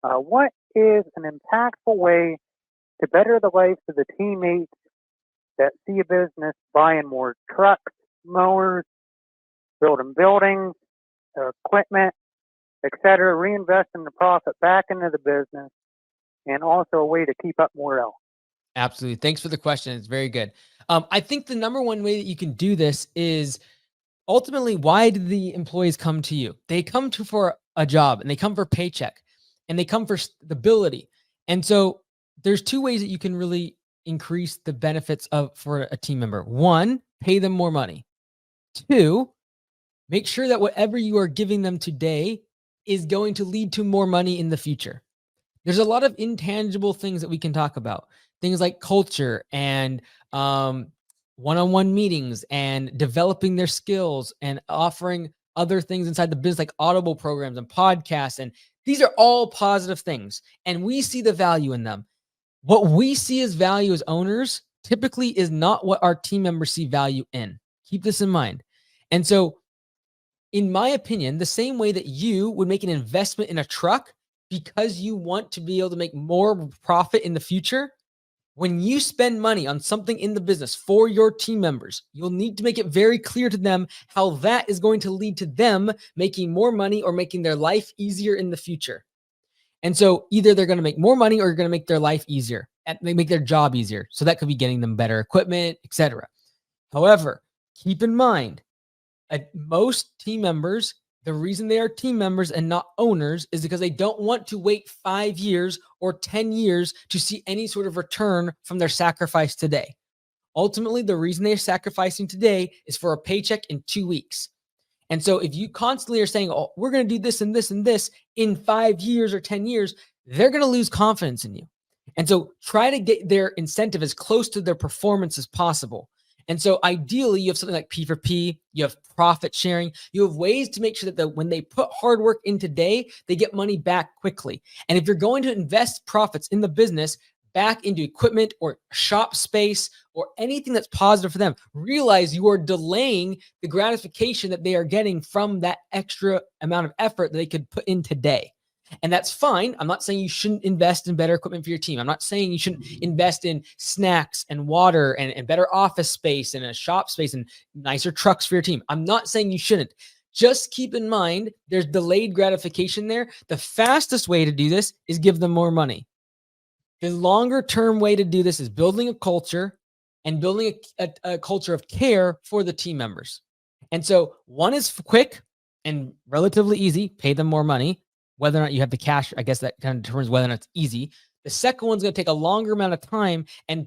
What is an impactful way to better the lives of the teammates that see a business buying more trucks, mowers, building buildings, equipment, etc., reinvesting the profit back into the business, and also a way to keep up morale? Absolutely. Thanks for the question. It's very good. I think the number one way that you can do this is ultimately, why do the employees come to you? They come to for a job, and they come for paycheck, and they come for stability. And so there's two ways that you can really increase the benefits of for a team member. One, pay them more money. Two, make sure that whatever you are giving them today is going to lead to more money in the future. There's a lot of intangible things that we can talk about. Things like culture and one-on-one meetings and developing their skills and offering other things inside the business like audible programs and podcasts. And these are all positive things. And we see the value in them. What we see as value as owners typically is not what our team members see value in. Keep this in mind. And so, in my opinion, the same way that you would make an investment in a truck because you want to be able to make more profit in the future, when you spend money on something in the business for your team members, you'll need to make it very clear to them how that is going to lead to them making more money or making their life easier in the future. And so either they're going to make more money or you're going to make their life easier and make their job easier. So that could be getting them better equipment, etc. However, keep in mind, most team members, the reason they are team members and not owners is because they don't want to wait 5 years or 10 years to see any sort of return from their sacrifice today. Ultimately, the reason they're sacrificing today is for a paycheck in 2 weeks. And so if you constantly are saying, oh, we're going to do this and this and this in 5 years or 10 years, they're going to lose confidence in you. And so try to get their incentive as close to their performance as possible. And so ideally, you have something like P for P, you have profit sharing, you have ways to make sure that when they put hard work in today, they get money back quickly. And if you're going to invest profits in the business back into equipment or shop space or anything that's positive for them, realize you are delaying the gratification that they are getting from that extra amount of effort that they could put in today. And that's fine. I'm not saying you shouldn't invest in better equipment for your team. I'm not saying you shouldn't invest in snacks and water and better office space and a shop space and nicer trucks for your team. I'm not saying you shouldn't. Just keep in mind there's delayed gratification there. The fastest way to do this is give them more money. The longer term way to do this is building a culture and building a culture of care for the team members. And so one is quick and relatively easy, pay them more money. Whether or not you have the cash, I guess that kind of determines whether or not it's easy. The second one's going to take a longer amount of time, and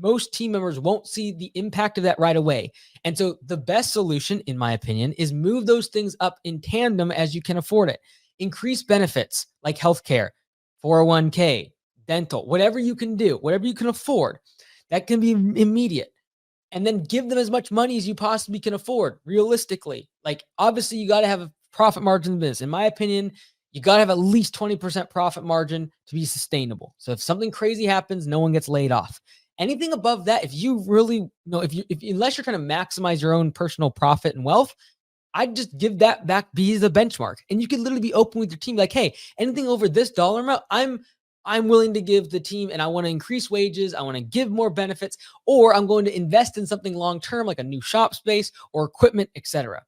most team members won't see the impact of that right away. And so the best solution, in my opinion, is move those things up in tandem as you can afford it. Increase benefits like healthcare, 401k, dental, whatever you can do, whatever you can afford. That can be immediate. And then give them as much money as you possibly can afford, realistically. Like, obviously, you got to have a profit margin in business. In my opinion, you got to have at least 20% profit margin to be sustainable. So if something crazy happens, no one gets laid off. Anything above that, if you really, unless you're trying to maximize your own personal profit and wealth, I'd just give that back, be the benchmark. And you can literally be open with your team. Like, hey, anything over this dollar amount, I'm willing to give the team, and I want to increase wages. I want to give more benefits, or I'm going to invest in something long-term, like a new shop space or equipment, etc.